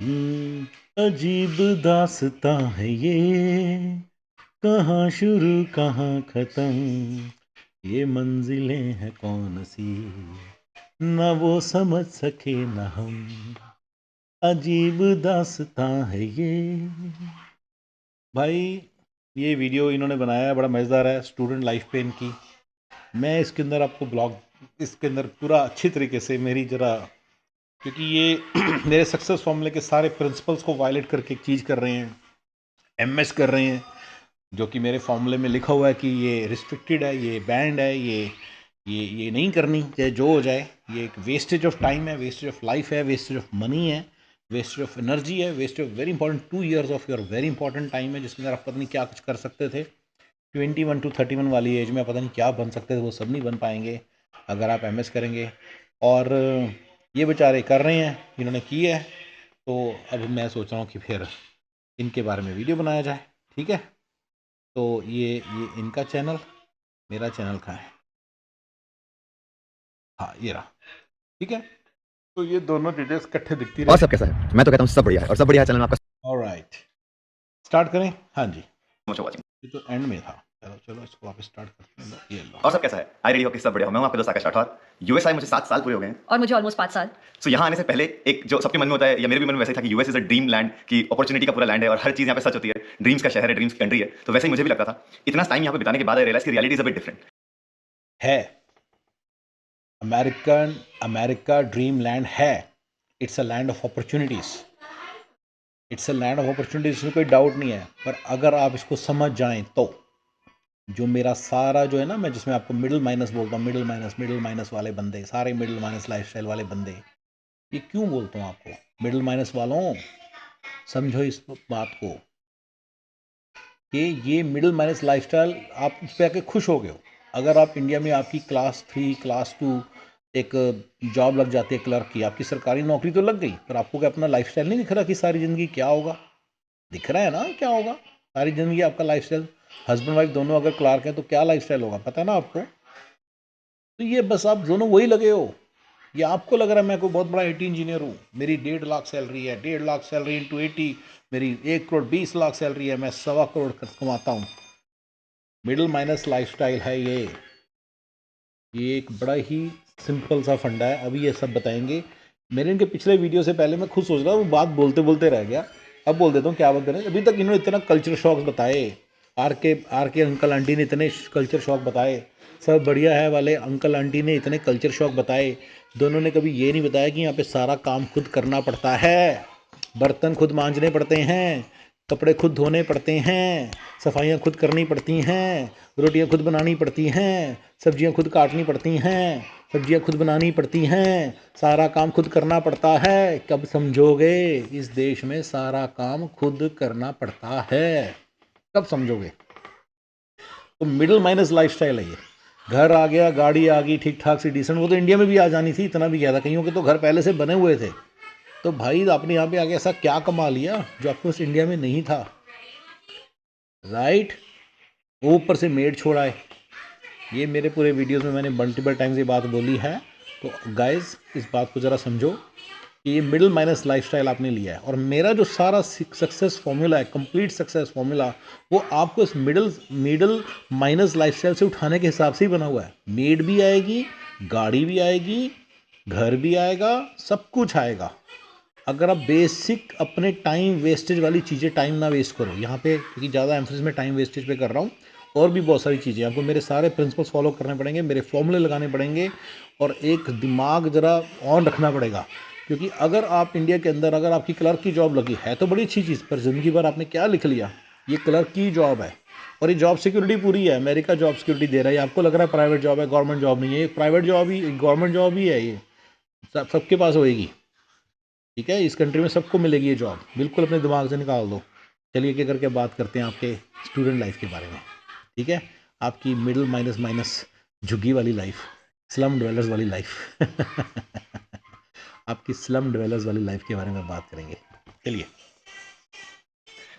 अजीब दास्तां है ये, कहाँ शुरू कहाँ खत्म, ये मंजिलें हैं कौन सी, न वो समझ सके न हम, अजीब दास्तां है ये। भाई ये वीडियो इन्होंने बनाया है, बड़ा मज़ेदार है, स्टूडेंट लाइफ पे इनकी। मैं इसके अंदर आपको ब्लॉग इसके अंदर पूरा अच्छी तरीके से मेरी ज़रा, क्योंकि ये मेरे सक्सेस फॉर्मूले के सारे प्रिंसिपल्स को वायलेट करके एक चीज़ कर रहे हैं, एमएस कर रहे हैं, जो कि मेरे फॉर्मूले में लिखा हुआ है कि ये रिस्ट्रिक्टेड है, ये बैंड है, ये नहीं करनी, चाहे जो हो जाए। ये एक वेस्टेज ऑफ टाइम है, वेस्टेज ऑफ लाइफ है, वेस्टेज ऑफ मनी है, वेस्टेज ऑफ एनर्जी है, wastage of very important 2 years of your very important time है, जिसके अंदर आप पता नहीं क्या कुछ कर सकते थे। 21 to 31 वाली एज में पता नहीं क्या बन सकते थे, वो सब नहीं बन पाएंगे अगर आप एमएस करेंगे। और ये बेचारे कर रहे हैं, इन्होंने की है, तो अब मैं सोच रहा हूँ कि फिर इनके बारे में वीडियो बनाया जाए। ठीक है, तो ये इनका चैनल, मेरा चैनल कहाँ है, हाँ ये रहा। ठीक है, तो ये दोनों डिटेल्स इकट्ठे दिखती और रहे। सब कैसा है? मैं तो कहता हूँ सब बढ़िया है, और सब बढ़िया है चैनल में आपका। ऑलराइट, स्टार्ट करें। हाँ जी, Much watching। ये तो एंड में था। चलो चलो इसको वापस स्टार्ट करते हैं। लो ये लो। और सब कैसा है? आई रेडी हो कि सब बढ़िया हो। मैं हूं आपका दोस्त आकाश राठौर। यूएस आए मुझे 7 साल पूरे हो गए हैं। और मुझे ऑलमोस्ट 5 साल। सो यहाँ आने से पहले एक जो सबके मन में होता है, या मेरे भी मन में वैसे ही था कि US is a dream land, की अपॉर्चुनिटी का पूरा लैंड है और हर चीज यहाँ पे सच होती है, ड्रीम्स का शहर है, ड्रीम्स की कंट्री है। तो वैसे ही मुझे भी लगता था। इतना टाइम यहाँ पे बिताने के बाद आई रियलाइज की reality is a bit different है। अमेरिका ड्रीम लैंड है। It's a land of opportunities, it's a land of opportunities, इसमें कोई डाउट नहीं है। पर अगर आप इसको समझ जाएं तो जो मेरा सारा जो है ना, मैं जिसमें आपको मिडिल माइनस बोलता हूँ, मिडिल माइनस वाले बंदे, सारे मिडिल माइनस लाइफस्टाइल वाले बंदे, ये क्यों बोलता हूँ आपको? मिडिल माइनस वालों, समझो इस बात को कि ये मिडिल माइनस लाइफस्टाइल, आप इस पे आके खुश हो गए हो। अगर आप इंडिया में आपकी क्लास 3 क्लास 2 एक जॉब लग जाती है क्लर्क की, आपकी सरकारी नौकरी तो लग गई, पर आपको क्या अपना लाइफस्टाइल नहीं दिख रहा कि सारी ज़िंदगी क्या होगा? दिख रहा है ना क्या होगा सारी ज़िंदगी आपका लाइफस्टाइल। हस्बैंड वाइफ दोनों अगर क्लार्क हैं तो क्या लाइफस्टाइल होगा, पता है ना आपको? तो ये बस आप दोनों वही लगे हो। ये आपको लग रहा है मैं कोई बहुत बड़ा IT इंजीनियर हूँ, मेरी 1.5 लाख सैलरी है, 1.5 लाख सैलरी इंटू 80, मेरी 1 करोड़ 20 लाख सैलरी है, मैं 1.25 करोड़ कमाता हूँ। मिडिल माइनस लाइफस्टाइल है ये एक बड़ा ही सिंपल सा फंडा है। अभी ये सब बताएंगे। मेरे इनके पिछले वीडियो से पहले मैं खुद सोच रहा हूँ, वो बात बोलते बोलते रह गया, अब बोल देता हूँ क्या बात करें। अभी तक इन्होंने इतना कल्चर शॉक्स बताए, आर के अंकल आंटी ने इतने कल्चर शॉक बताए, सब बढ़िया है वाले अंकल आंटी ने इतने कल्चर शॉक बताए। दोनों ने कभी ये नहीं बताया कि यहाँ पे सारा काम खुद करना पड़ता है, बर्तन खुद मांजने पड़ते हैं, कपड़े खुद धोने पड़ते हैं, सफाइयाँ खुद करनी पड़ती हैं, रोटियाँ खुद बनानी पड़ती हैं, सब्जियाँ खुद काटनी पड़ती हैं, सब्जियाँ खुद बनानी पड़ती हैं, सारा काम खुद करना पड़ता है। कब समझोगे इस देश में सारा काम खुद करना पड़ता है? कब समझोगे? तो मिडिल माइनस लाइफस्टाइल है ये। घर आ गया, गाड़ी आ गई ठीक ठाक सी डिसेंट, वो तो इंडिया में भी आ जानी थी, इतना भी क्या था, कईयों के तो घर पहले से बने हुए थे। तो भाई आपने यहाँ पे आके ऐसा क्या कमा लिया जो आपको उस इंडिया में नहीं था, राइट? ऊपर से मेड छोड़ा है। ये मेरे पूरे वीडियोस में मैंने मल्टीपल टाइम्स ये बात बोली है। तो गाइस इस बात को ज़रा समझो कि ये मिडिल माइनस लाइफस्टाइल आपने लिया है, और मेरा जो सारा सक्सेस फॉर्मूला है, कंप्लीट सक्सेस फॉर्मूला, वो आपको इस मिडिल माइनस लाइफस्टाइल से उठाने के हिसाब से ही बना हुआ है। मेड भी आएगी, गाड़ी भी आएगी, घर भी आएगा, सब कुछ आएगा, अगर आप बेसिक अपने टाइम वेस्टेज वाली चीज़ें टाइम ना वेस्ट करो यहाँ पे, क्योंकि ज़्यादा एम्फोसिस में टाइम वेस्टेज पे कर रहा हूँ। और भी बहुत सारी चीज़ें आपको मेरे सारे प्रिंसिपल्स फॉलो करने पड़ेंगे, मेरे फॉर्मूले लगाने पड़ेंगे, और एक दिमाग ज़रा ऑन रखना पड़ेगा। क्योंकि अगर आप इंडिया के अंदर, अगर आपकी क्लर्क की जॉब लगी है तो बड़ी अच्छी चीज़, पर ज़िंदगी भर आपने क्या लिख लिया? ये क्लर्क की जॉब है, और ये जॉब सिक्योरिटी पूरी है, अमेरिका जॉब सिक्योरिटी दे रहा है। आपको लग रहा है प्राइवेट जॉब है, गवर्नमेंट जॉब नहीं है, ये प्राइवेट जॉब ही गवर्नमेंट जॉब ही है। ये सबके पास होएगी, ठीक है? इस कंट्री में सबको मिलेगी ये जॉब, बिल्कुल अपने दिमाग से निकाल दो। चलिए क्या करके बात करते हैं आपके स्टूडेंट लाइफ के बारे में, ठीक है? आपकी मिडिल माइनस माइनस झुग्गी वाली लाइफ, स्लम ड्वेलर्स वाली लाइफ आपकी स्लम ड्वेलर्स वाली लाइफ के बारे में बात करेंगे। चलिए,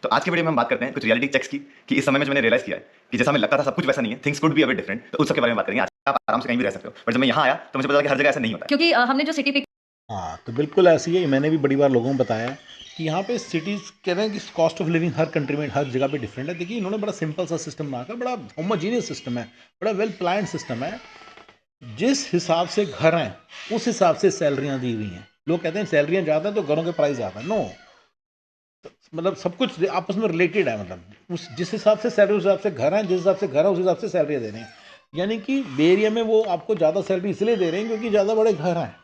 तो आज की वीडियो में हम बात करते हैं कुछ रियलिटी चेक्स की, कि इस समय में जो मैंने रियलाइज किया है कि जैसा हमें लगता था सब कुछ वैसा नहीं है, things could be a bit different. तो उस सब के बारे में बात करेंगे। आज आप आराम से कहीं भी रह सकते हो, बट जब मैं यहाँ आया तो मुझे पता लगा कि हर जगह ऐसा नहीं होता है। क्योंकि हमने जो सिटी पिक हाँ तो बिल्कुल ऐसी है। मैंने भी बड़ी बार लोगों को बताया है कि यहाँ पे सिटीज़ कह रहे हैं कि cost of living her country में हर जगह पे डिफरेंट है। देखिए इन्होंने बड़ा सिंपल सा सिस्टम बना कर, बड़ा होमोजीनियस सिस्टम है, बड़ा वेल प्लान्ड सिस्टम है। जिस हिसाब से घर हैं उस हिसाब से सैलरियाँ दी हुई हैं। लोग कहते हैं सैलरियाँ ज़्यादा हैं तो घरों के प्राइस ज़्यादा है। नो, मतलब सब कुछ आपस में रिलेटेड है। मतलब उस जिस हिसाब से सैलरी उस हिसाब से घर हैं, जिस हिसाब से घर है उस हिसाब से सैलरी दे रहे हैं। यानी कि बे एरिया में वो आपको ज़्यादा सैलरी इसलिए दे रहे हैं क्योंकि ज़्यादा बड़े घर हैं।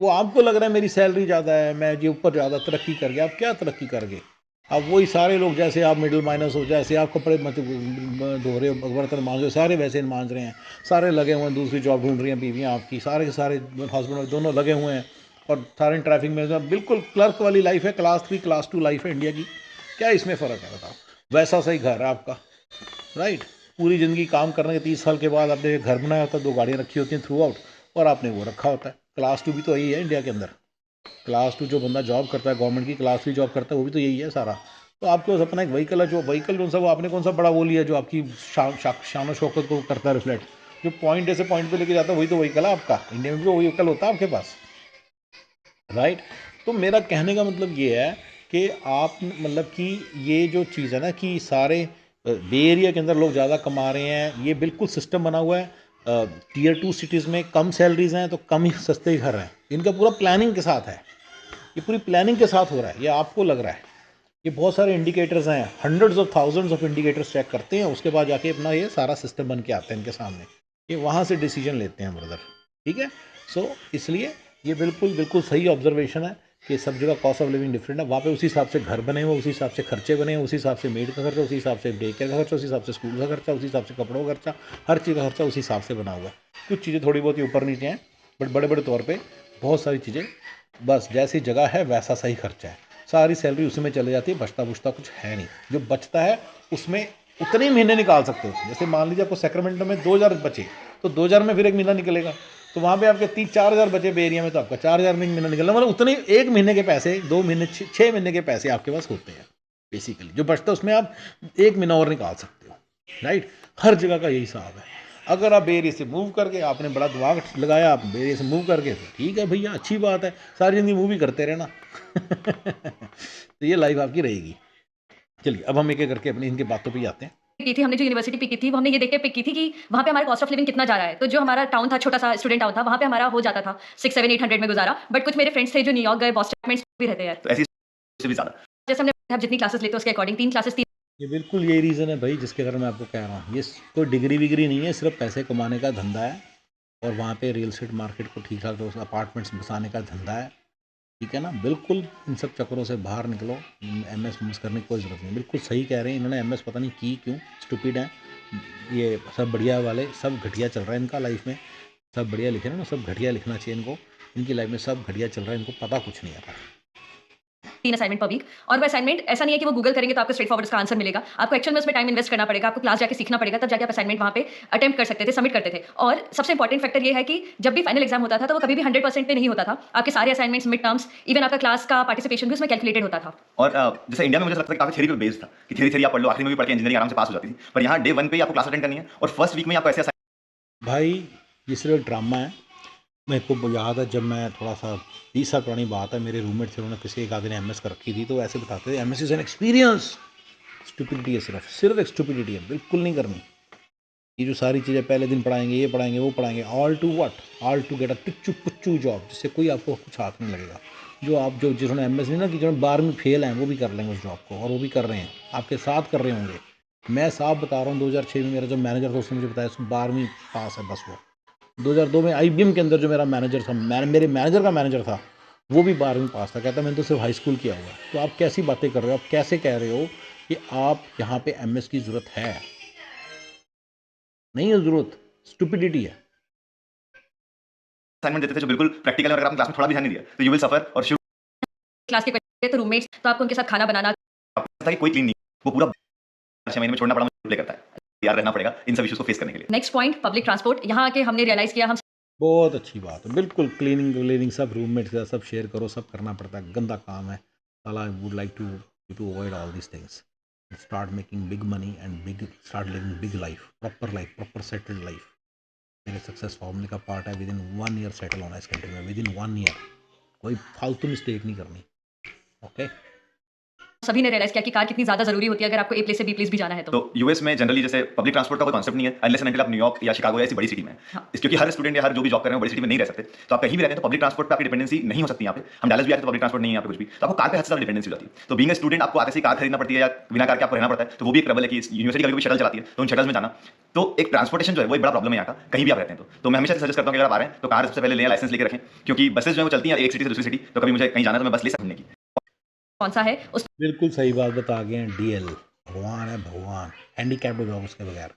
वो आपको लग रहा है मेरी सैलरी ज़्यादा है, मैं ये ऊपर ज़्यादा तरक्की कर गया। आप क्या तरक्की कर गए? अब वही सारे लोग, जैसे आप मिडिल माइनस हो, जैसे आप कपड़े धो रहे हो, बर्तन मांज रहे हो, सारे वैसे मांज रहे हैं। सारे लगे हुए हैं, दूसरी जॉब ढूंढ रही हैं बीवियाँ आपकी, सारे के सारे हस्बैंड दोनों लगे हुए हैं और सारे ट्रैफिक में। बिल्कुल क्लर्क वाली लाइफ है, क्लास 3 क्लास 2 लाइफ है इंडिया की। क्या इसमें फ़र्क है बताओ? वैसा सही घर है आपका, राइट। पूरी ज़िंदगी काम करने के 30 साल के बाद आपने घर बनाया होता है, 2 गाड़ियाँ रखी होती हैं थ्रू आउट, और आपने वो रखा होता है। क्लास 2 भी तो यही है इंडिया के अंदर। क्लास 2 जो बंदा जॉब करता है गवर्नमेंट की, क्लास 3 जॉब करता है, वो भी तो यही है सारा। तो आपके पास अपना एक व्हीकल है, जो व्हीकल कौन सा, वो आपने कौन सा बड़ा वो लिया जो आपकी शान शौकत को करता है रिफ्लेक्ट, जो पॉइंट ए से पॉइंट पे लेके जाता है, वही तो व्हीकल है आपका। इंडिया में भी वही व्हीकल होता है आपके पास, राइट। तो मेरा कहने का मतलब ये है कि आप मतलब कि ये जो चीज़ है ना कि सारे बे एरिया के अंदर लोग ज़्यादा कमा रहे हैं, ये बिल्कुल सिस्टम बना हुआ है। टीयर 2 सिटीज़ में कम सैलरीज हैं तो कम ही सस्ते घर हैं। इनका पूरा प्लानिंग के साथ है, ये पूरी प्लानिंग के साथ हो रहा है। ये आपको लग रहा है, ये बहुत सारे इंडिकेटर्स हैं, hundreds of thousands of indicators check करते हैं, उसके बाद जाके अपना ये सारा सिस्टम बन के आता है इनके सामने। ये वहाँ से डिसीजन लेते हैं ब्रदर, ठीक है। सो इसलिए ये बिल्कुल बिल्कुल सही ऑब्जर्वेशन है कि सब जगह कॉस्ट ऑफ लिविंग डिफरेंट है। वहाँ पे उसी हिसाब से घर बने हुए, उसी हिसाब से खर्चे बने हैं, उसी हिसाब से मेड का खर्चा, उसी हिसाब से डे केयर का खर्चा, उसी हिसाब से स्कूल का खर्चा, उसी हिसाब से कपड़ों का खर्चा, हर चीज़ का खर्चा उसी हिसाब से बना हुआ है। कुछ चीज़ें थोड़ी बहुत ही ऊपर नीचे हैं, बट बड़े बड़े तौर पर बहुत सारी चीज़ें बस जैसी जगह है वैसा सही खर्चा है। सारी सैलरी उसी में चले जाती है, बचता बुचता कुछ है नहीं। जो बचता है उसमें उतने ही महीने निकाल सकते हो। जैसे मान लीजिए आपको सेक्रेमेंटो में 2000 बचे, तो 2000 में फिर एक महीना निकलेगा, तो वहाँ पे आपके 3-4 हज़ार बचे बे एरिया में, तो आपका 4000 में एक महीना निकलना, मतलब उतने एक महीने के पैसे, 2 महीने 6 महीने के पैसे आपके पास होते हैं बेसिकली। जो बचता है उसमें आप एक महीना और निकाल सकते हो, राइट। हर जगह का यही हिसाब है। अगर आप बे एरिया से मूव करके, आपने बड़ा दिमाग लगाया, आप बे एरिया से मूव करके, तो ठीक है भैया, अच्छी बात है, सारी ज़िंदगी मूव ही करते रहना। तो ये लाइफ आपकी रहेगी। चलिए अब हम एक एक करके अपनी इनकी बातों पे ही आते हैं। की थी हमने, जो यूनिवर्सिटी पिक की थी, वो हमने ये देख के पिक की थी कि वहाँ पे हमारा कॉस्ट ऑफ लिविंग कितना जा रहा है। तो जो हमारा टाउन था, छोटा सा स्टूडेंट टाउन था, वहाँ पे हमारा हो जाता था 6-7-800 में गुजारा। बट कुछ मेरे फ्रेंड्स थे जो न्यूयॉर्क गए, बॉस्टन भी रहते हैं। तो ऐसी से भी ज़्यादा। जैसे हमने आप जितनी क्लासेस लेते हो उसके अकॉर्डिंग 3 क्लासेस ये बिल्कुल यही रीज़न है भाई, जिसके कारण मैं आपको कह रहा हूँ, ये कोई डिग्री विग्री नहीं है, सिर्फ पैसे कमाने का धंधा है। और वहाँ पे रियल एस्टेट मार्केट को ठीक ठाक अपार्टमेंट्स बसाने का धंधा है, ठीक है ना। बिल्कुल इन सब चक्करों से बाहर निकलो। एमएस वमएस करने की कोई ज़रूरत नहीं। बिल्कुल सही कह रहे हैं इन्होंने, एमएस पता नहीं की क्यों, स्टूपिड है ये सब। बढ़िया वाले सब घटिया चल रहा है इनका लाइफ में, सब बढ़िया लिखे ना, सब घटिया लिखना चाहिए इनको। इनकी लाइफ में सब घटिया चल रहा है, इनको पता कुछ नहीं आता। 3 असाइनमेंट पर वीक। और वो असाइनमेंट ऐसा नहीं है कि वो गूगल करेंगे तो आपको स्ट्रेट फॉरवर्ड उसका आंसर मिलेगा। आपको एक्चुअल में उसमें टाइम इन्वेस्ट करना पड़ेगा, आपको क्लास जाके सीखना पड़ेगा, तब जाके आप असाइनमेंट वहाँ पे अटेम्प्ट कर सकते थे, सबमिट करते थे। और सबसे इंपॉर्टेंट फैक्टर ये है कि जब भी फाइनल एग्जाम होता था तो वो कभी भी 100% पे नहीं होता था। आपके सारे असाइनमेंट्स, मिड टर्म्स, इवन आपका क्लास का पार्टिसिपेशन भी उसमें कैलकुलेटेड होता था। और जैसे इंडिया में मुझे लगता है कि काफी थ्योरी पे बेस्ड था कि थ्योरी आप पढ़ लो, आखिरी में भी पढ़ के इंजीनियरिंग आराम से पास हो जाती थी। पर यहाँ डे 1 पे ही आपको क्लास अटेंड करनी है और फर्स्ट वीक में आपको ऐसे भाई ये सिर्फ ड्रामा है। मेरे को याद है जब मैं थोड़ा सा 20 साल पुरानी बात है, मेरे रूममेट थे, उन्होंने किसी एक आदमी ने एमएस कर रखी थी, तो ऐसे बताते थे MS is an experience. Stupidity है, सिर्फ एक स्टुपिडिटी है, बिल्कुल नहीं करनी। ये जो सारी चीज़ें पहले दिन पढ़ाएंगे, ये पढ़ाएंगे, वो पढ़ाएंगे, all to what, all to get a टुच्चू पुच्चू जॉब, जिससे कोई आपको कुछ हाथ नहीं लगेगा। जो आप जो जिन्होंने एमएस नहीं ना कि जो 12वीं फेल हैं वो भी कर लेंगे उस जॉब को, और वो भी कर रहे हैं, आपके साथ कर रहे होंगे। मैं साफ बता रहा हूँ, 2006 में मेरा जो मैनेजर था उसने मुझे बताया उसको 12वीं पास है बस वो। 2002 में आईबीएम के अंदर जो मेरा मैनेजर था, मेरे मैनेजर का मैनेजर था, वो भी 12वीं पास था। कहता मैंने तो सिर्फ हाई स्कूल किया हुआ है। तो आप कैसी बातें कर रहे हो, आप कैसे कह रहे हो कि आप यहाँ पे एमएस की ज़रूरत है? नहीं है ज़रूरत, स्टुपिडिटी है। असाइनमेंट देते थे जो बिल्कुल प्रैक्टिकल है, और अगर आपने क्लास में थोड़ा भी ध्यान नहीं दिया तो यू विल सफर। और शुरू क्लास के तो रूममेट्स, तो आपको उनके साथ खाना बनाना। था कि कोई क्लीन नहीं, वो पूरा 6 महीने में छोड़ना पड़ा, मुझे प्ले करता है, तैयार रहना पड़ेगा इन सब इश्यूज को फेस करने के लिए। Next point, public transport. यहाँ आके हमने रियलाइज किया हम बहुत अच्छी बात है, बिल्कुल क्लीनिंग व्लीनिंग सब रूममेट के साथ सब शेयर करो, सब करना पड़ता है, गंदा काम है साला। I would like to avoid all this things, start making big money and big, start living big life, proper settled life. मेरे सक्सेस फॉर्मूले का पार्ट है, विद इन 1 ईयर सेटल होना इस कंट्री में, विद इन 1 ईयर। कोई फालतू mistake नहीं करनी। ओके सभी ने रियलाइज किया कि कार कितनी ज़्यादा ज़रूरी होती है अगर आपको ए प्लेस से बी प्लेस भी जाना है तो। तो यूएस में जनरली जैसे पब्लिक ट्रांसपोर्ट का कोई कॉन्सेप्ट नहीं है अनलेस एंड अनटिल आप न्यूयॉर्क या शिकागो या ऐसी बड़ी सिटी में हैं। हाँ। क्योंकि हर स्टूडेंट या हर जो भी जॉब कर रहे हैं बड़ी सिटी में नहीं रह सकते, तो आप कहीं भी रहते हैं तो पब्लिक ट्रांसपोर्ट पे आपकी डिपेंडेंसी नहीं हो सकती। यहाँ पे हम डैलस भी आते हैं तो पब्लिक ट्रांसपोर्ट नहीं है यहाँ पे कुछ भी, तो आपको कार पे हद से ज्यादा डिपेंडेंसी हो जाती है। तो बीइंग अ स्टूडेंट आपको आगे से कार खरीदना पड़ती है या बिना कार के आपको रहना पड़ता है, तो वो भी एक ट्रबल है कि यूनिवर्सिटी कभी भी शटल चलाती है, तो उन शटल्स में जाना तो एक ट्रांसपोर्टेशन जो है वो एक बड़ा प्रॉब्लम है यहाँ का, कहीं भी आप रहते हैं तो मैं हमेशा सजेस्ट करता हूँ कि अगर आप आ रहे हैं तो कार सबसे पहले लें, लाइसेंस लेकर रखें, क्योंकि बसेस जो है वो चलती हैं एक सिटी से दूसरी सिटी, तो कभी मुझे कहीं जाना है तो मैं बस ले सकूँ की। कौन सा है उस बिल्कुल सही बात बता गए हैं डीएल। भगवान है भगवान, हैंडीकैप्ड हो जाओ उसके बगैर।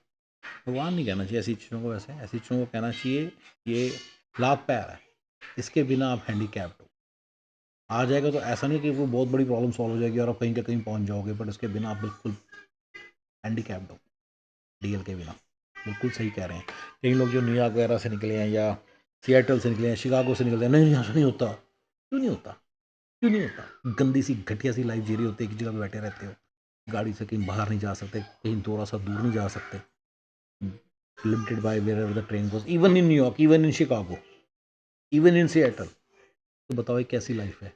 भगवान नहीं कहना चाहिए ऐसी चीज़ों को, वैसे ऐसी चीज़ों को कहना चाहिए ये लाख पैर है, इसके बिना आप हैंडीकैप्ड हो। आ जाएगा तो ऐसा नहीं कि वो बहुत बड़ी प्रॉब्लम सॉल्व हो जाएगी और आप कहीं के कहीं पहुंच जाओगे, बट इसके बिना आप बिल्कुल हैंडीकैप्ड हो डीएल के बिना। बिल्कुल सही कह रहे हैं। कई लोग जो न्यूयॉर्क वगैरह से निकले हैं या सिएटल से निकले हैं, शिकागो से निकले हैं, नहीं यहाँ से नहीं होता। क्यों नहीं होता? क्यों नहीं होता? गंदी सी घटिया सी लाइफ जी रही होती है कि जगह पे बैठे रहते हो, गाड़ी से कहीं बाहर नहीं जा सकते, कहीं थोड़ा सा दूर नहीं जा सकते, limited by wherever the train goes, even in New York, even in Chicago, even in Seattle. तो बताओ ये कैसी लाइफ है?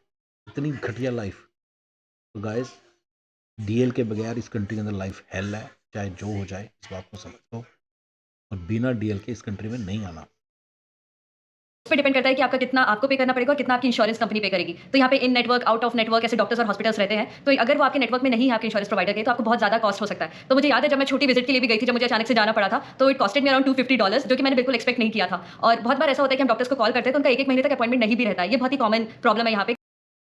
इतनी घटिया लाइफ। तो गाइस डीएल के बगैर इस कंट्री के अंदर लाइफ हेल है, चाहे जो हो जाए, इस बात को समझ लो। और बिना डीएल के इस कंट्री में नहीं आना। पे डिपेंड करता है कि आपका कितना आपको पे करना पड़ेगा और कितना आपकी इंश्योरेंस कंपनी पे करेगी। तो यहाँ पे इन नेटवर्क, आउट ऑफ नेटवर्क ऐसे डॉक्टर्स और हॉस्पिटल्स रहते हैं, तो अगर वो आपके नेटवर्क में नहीं है आपके इंश्योरेंस प्रोवाइडर के, तो आपको बहुत ज़्यादा कॉस्ट हो सकता है। तो मुझे याद है जब मैं छोटी विजिट के लिए भी गई थी, जब मुझे अचानक से जाना पड़ा था, तो इट कॉस्टेड मी अराउंड $250, जो कि मैंने बिल्कुल एक्सपेक्ट नहीं किया था। और बहुत बार ऐसा होता है कि हम डॉक्टर्स को कॉल करते हैं तो उनका एक महीने तक अपॉइंटमेंट नहीं भी रहता है। ये बहुत ही कॉमन प्रॉब्लम है यहाँ पे।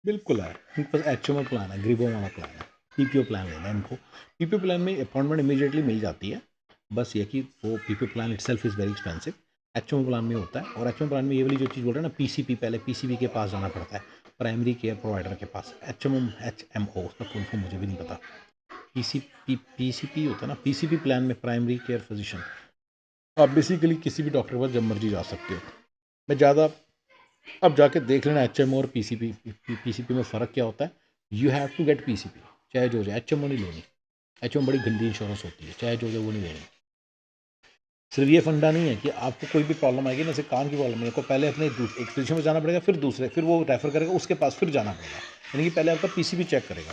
बिल्कुल है, उनके पास एचएमओ प्लान है, ग्रीबो वाला प्लान है, पीपीओ प्लान लेना है इनको। पीपीओ प्लान में अपॉइंटमेंट इमीडिएटली मिल जाती है, बस ये कि वो PPO plan itself is very expensive. HMO plan में होता है, और एचएमओ प्लान में ये वाली जो चीज़ बोल रहे हैं ना, पीसीपी, पहले पीसीबी के पास जाना पड़ता है, प्राइमरी केयर प्रोवाइडर के पास। एचएमओ उसका फुल फॉर्म मुझे भी नहीं पता। पीसीपी होता है ना, पीसीपी प्लान में प्राइमरी केयर फिजिशियन, आप बेसिकली किसी भी डॉक्टर के पास जब मर्जी जा सकते हो। मैं ज़्यादा अब जाके देख लेना एचएमओ और पीसीपी में फ़र्क क्या होता है। You have to get PCP, चाहे जो जाए। एचएमओ नहीं लेनी, एचएमओ बड़ी गंदी इंश्योरेंस होती है, चाहे जो जाए वो नहीं लेनी। सिर्फ ये फंडा नहीं है कि आपको कोई भी प्रॉब्लम आएगी ना, जैसे कान की प्रॉब्लम है, आपको पहले अपने एक फिजिशियन में जाना पड़ेगा, फिर दूसरे, फिर वो रेफर करेगा उसके पास, फिर जाना पड़ेगा, यानी कि पहले आपका पीसीबी चेक करेगा।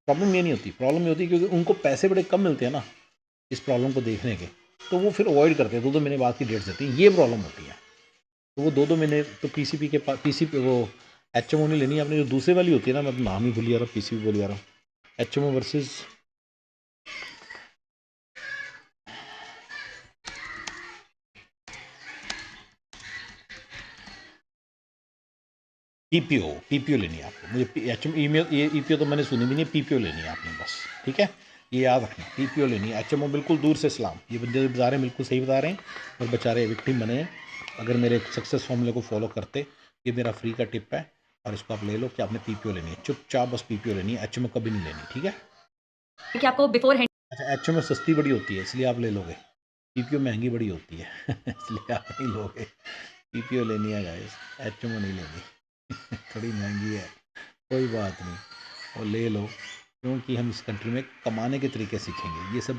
प्रॉब्लम ये नहीं होती, प्रॉब्लम ये होती है क्योंकि उनको पैसे बड़े कम मिलते हैं ना इस प्रॉब्लम को देखने के, तो वो फिर अवॉइड करते हैं, 2-2 महीने बाद की डेट्स देती हैं, ये प्रॉब्लम होती है। तो वो 2-2 महीने तो पीसीपी के पास, पीसीपी वो एचएमओ नहीं लेनी आपने। जो दूसरे वाली होती है ना, मैं नाम ही भूल जा रहा हूँ, पीसीपी बोल जा रहा हूँ, एचएमओ वर्सेस पीपीओ, पीपीओ लेनी है आपको। मुझे एचएमओ ईमेल, ये ईपीओ तो मैंने सुनी भी नहीं है, पीपीओ लेनी है आपने बस, ठीक है, ये याद रखना, पीपीओ लेनी है। एचएमओ बिल्कुल दूर से सलाम, ये बंदे बता रहे हैं बिल्कुल सही बता रहे हैं, और बेचारे विक्टिम बने हैं। अगर मेरे सक्सेस फॉर्मूले को फॉलो करते, ये मेरा फ्री का टिप है, और इसको आप ले लो कि आपने पीपीओ लेनी है, चुपचाप बस पीपीओ लेनी है, एचएमओ कभी नहीं लेनी, ठीक है। कि आपको बिफोर हैंड अच्छा, एचएमओ सस्ती बड़ी होती है इसलिए आप ले लोगे, पीपीओ महंगी बड़ी होती है इसलिए आप नहीं लोगे। पीपीओ लेनी है गाइस, एचएमओ नहीं लेनी थोड़ी महंगी है, कोई बात नहीं, और ले लो, क्योंकि हम इस कंट्री में कमाने के तरीके सीखेंगे। ये सब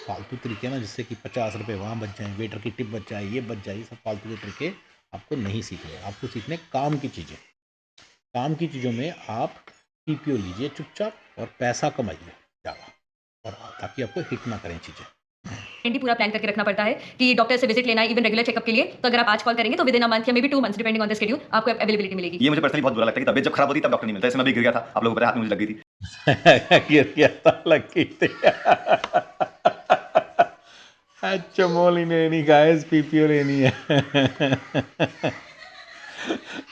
फालतू तरीके ना, जिससे कि 50 रुपये वहाँ बच जाएँ, वेटर की टिप बच जाए, ये बच जाए, ये सब फालतू के तरीके आपको नहीं सीखने। आपको सीखने काम की चीज़ें, काम की चीज़ों में आप पीपीओ लीजिए चुपचाप, और पैसा कमाइए ज़्यादा, और ताकि आपको हिट ना करें चीज़ें। ही पूरा प्लान करके रखना पड़ता है कि डॉक्टर से विजिट लेना है, इवन रेगुलर चेकअप के लिए। तो अगर आप आज कॉल करेंगे तो विद इन अ मंथ या may be 2 months depending on the schedule आपको अवेलेबिलिटी मिलेगी। ये मुझे पर्सनली बहुत बुरा लगता है कि तबीयत जब खराब होती है तब डॉक्टर नहीं मिलता। जैसे मैं भी गिर गया था, आप लोगों को पता है, हाथ में मुझे लग गई थी। गिर गया था, लग गई थी एचएमओ लेनी गाइस, पीपीओ लेनी है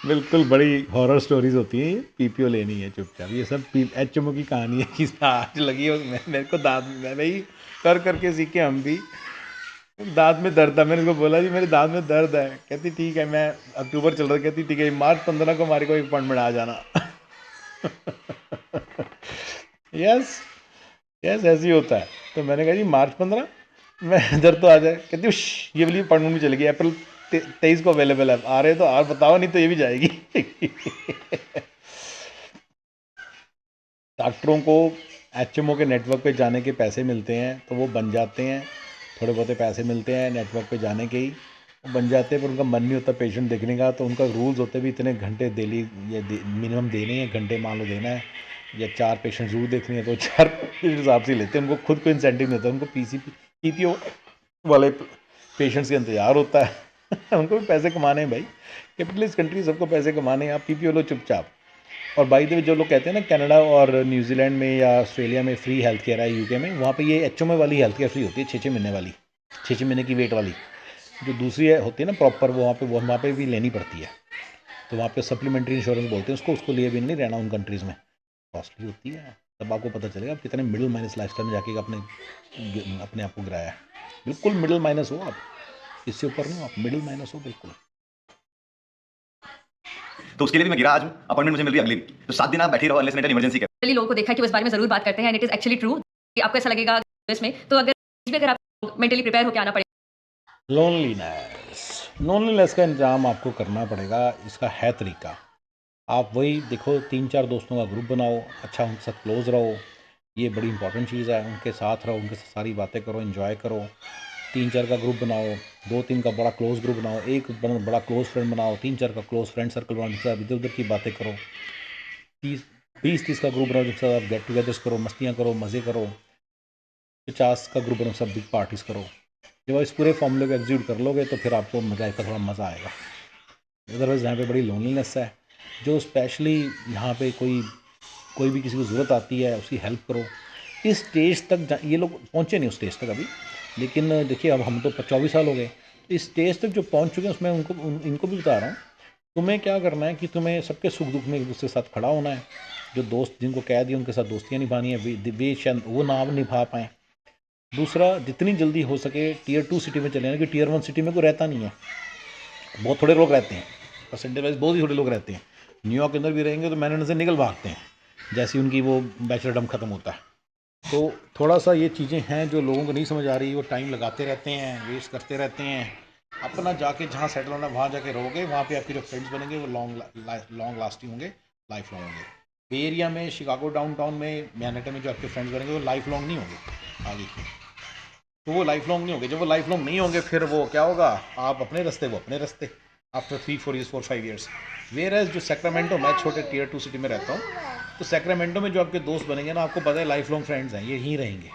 बिल्कुल बड़ी हॉरर स्टोरीज होती हैं, ये पीपीओ लेनी है चुपचाप। ये सब एचएमओ की कहानी है कि आज लगी हो, मेरे को दांत में भाई कर करके सीखे हम भी, दांत में दर्द था, मैंने उसको बोला जी मेरे दांत में दर्द है, कहती ठीक है, मैं अक्टूबर चल रहा, कहती ठीक है मार्च 15 को हमारे को एक अपॉइंटमेंट आ जाना यस यस, ऐसे ही होता है। तो मैंने कहा जी मार्च 15 मैं दर्द तो आ जाए, कहती उश, ये वाली अपॉइंटमेंट भी चली गई, अप्रैल 23 को अवेलेबल है, आ रहे तो आप बताओ, नहीं तो ये भी जाएगी डॉक्टरों को एचएमओ के नेटवर्क पे जाने के पैसे मिलते हैं, तो वो बन जाते हैं, थोड़े बहुत पैसे मिलते हैं नेटवर्क पे जाने के ही, बन जाते हैं, पर उनका मन नहीं होता पेशेंट देखने का, तो उनका रूल्स होते भी इतने घंटे डेली ये मिनिमम देने हैं, घंटे मान लो देना है, या 4 पेशेंट ज़रूर देखने हैं, तो 4 के हिसाब से लेते हैं। उनको खुद को इंसेंटिव नहीं होता, उनको पीपीओ वाले पेशेंट्स का इंतजार होता है उनको भी पैसे कमाने हैं भाई, कैपिटलिस्ट कंट्री, सबको पैसे कमाने हैं, आप पीपीओ लो चुपचाप। और बाई द वे जो लोग कहते हैं ना कनाडा और न्यूजीलैंड में या ऑस्ट्रेलिया में फ्री हेल्थ केयर है, यूके में, वहाँ पे ये एचओएमए वाली हेल्थ केयर फ्री होती है, 6-6 महीने वाली, 6-6 महीने की वेट वाली। जो दूसरी होती है ना प्रॉपर, वो वहाँ पे भी लेनी पड़ती है। तो वहाँ पे सप्लीमेंट्री इंश्योरेंस बोलते हैं उसको, उसको लिए भी नहीं रहना उन कंट्रीज़ में, कॉस्टली होती है। तब आपको पता चलेगा आप कितने मिडिल माइनस लाइफस्टाइल में जाके अपने आप को गिराया है। बिल्कुल मिडिल माइनस हो आप, इससे ऊपर नहीं हो आप, मिडिल माइनस हो बिल्कुल। तो उसके लिए भी मैं गिरा आज हूँ, अपॉइंटमेंट मुझे मिल रही है अगले वीक, तो 7 दिन आप बैठे रहो अनलेस एंड इमरजेंसी। जनरली लोगों को देखा है कि वो इस बारे में ज़रूर बात करते हैं, and it is actually true कि आपको ऐसा लगेगा इसमें, तो अगर आप मेंटली प्रिपेयर होकर आना पड़ेगा। लोनलीनेस का इंतजाम आपको करना पड़ेगा, इसका है तरीका। आप वही देखो, 3-4 दोस्तों का ग्रुप बनाओ, अच्छा उनके साथ क्लोज रहो, ये बड़ी इंपॉर्टेंट चीज़ है। उनके साथ रहो, उनके साथ सारी बातें करो, एंजॉय करो। 3-4 का ग्रुप बनाओ, 2-3 का बड़ा क्लोज ग्रुप बनाओ, एक बड़ा क्लोज फ्रेंड बनाओ, 3-4 का क्लोज फ्रेंड सर्कल बनाओ, जिससे आप इधर उधर की बातें करो। 20-30 का ग्रुप बनाओ, जिससे आप गेट टुगेदर्स करो, मस्तियाँ करो, मज़े करो। 50 का ग्रुप बनाओ, सब बिग पार्टीज़ करो। जब आप इस पूरे फॉर्मूले को एग्जीक्यूट कर लोगे तो फिर आपको लाइफ का थोड़ा मज़ा आएगा। अदरवाइज़ यहाँ पे बड़ी लोनलीनेस है, जो स्पेशली यहाँ पे कोई भी किसी को ज़रूरत आती है उसकी हेल्प करो। इस स्टेज तक ये लोग पहुँचे नहीं, उस स्टेज तक अभी, लेकिन देखिए अब हम तो 24 साल हो गए, इस स्टेज तक जो पहुँच चुके हैं उसमें इनको भी बता रहा हूँ। तुम्हें क्या करना है कि तुम्हें सबके सुख दुख में एक दूसरे के साथ खड़ा होना है। जो दोस्त जिनको कह दिया उनके साथ दोस्तियाँ निभानी है, वे शायद वो ना निभा पाएँ। दूसरा, जितनी जल्दी हो सके टियर 2 सिटी में चले जाना, कि टियर 1 सिटी में कोई रहता नहीं है, बहुत थोड़े लोग रहते हैं, परसेंटेज वाइज बहुत ही थोड़े लोग रहते हैं। न्यूयॉर्क के अंदर भी रहेंगे तो मैनहट्टन से निकल भागते हैं जैसे उनकी वो बैचलरडम ख़त्म होता है। तो थोड़ा सा ये चीज़ें हैं जो लोगों को नहीं समझ आ रही, वो टाइम लगाते रहते हैं, वेस्ट करते रहते हैं। अपना जाके जहाँ सेटल होना वहाँ जाके रहोगे, वहाँ पे आपके जो फ्रेंड्स बनेंगे वो लॉन्ग लास्टिंग होंगे, लाइफ लॉन्ग होंगे। बे एरिया में, शिकागो डाउनटाउन में, मैनहट्टन में जो आपके फ्रेंड्स बनेंगे वो लाइफ लॉन्ग नहीं होंगे आगे की, तो वो लाइफ लॉन्ग नहीं होंगे। जब वो लाइफ लॉन्ग नहीं होंगे फिर वो क्या होगा, आप अपने रास्ते, वो अपने रास्ते, after 3-4 years, 4-5 years. Whereas जो सैक्रामेंटो, मैं छोटे टियर 2 सिटी में रहता हूँ, तो सैक्रामेंटो में जो आपके दोस्त बनेंगे ना, आपको पता है लाइफ लॉन्ग फ्रेंड्स हैं, ये यहीं रहेंगे,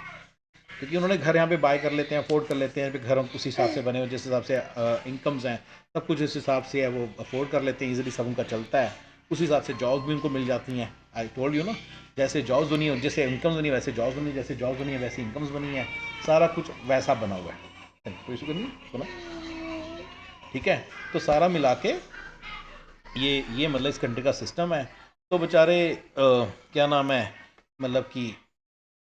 क्योंकि उन्होंने घर यहाँ पे बाय कर लेते हैं, अफोर्ड कर लेते हैं, घर उस हिसाब से बने हुए, जिस हिसाब से इनकम्स हैं, सब कुछ इस हिसाब से है, वो अफोर्ड कर लेते हैं ईजिली, सब उनका चलता है। उस हिसाब से जॉब्स भी उनको मिल जाती हैं। आई टोल्ड यू ना, जैसे जॉब्स बनी हो, जैसे इनकम्स बनी वैसे जॉब्स बनी, जैसे जॉब्स बनी है वैसे इनकम्स बनी है, सारा कुछ वैसा बना हुआ है। कोई इशू नहीं सुना, ठीक है। तो सारा मिला के ये मतलब इस कंट्री का सिस्टम है। तो बेचारे क्या नाम है, मतलब कि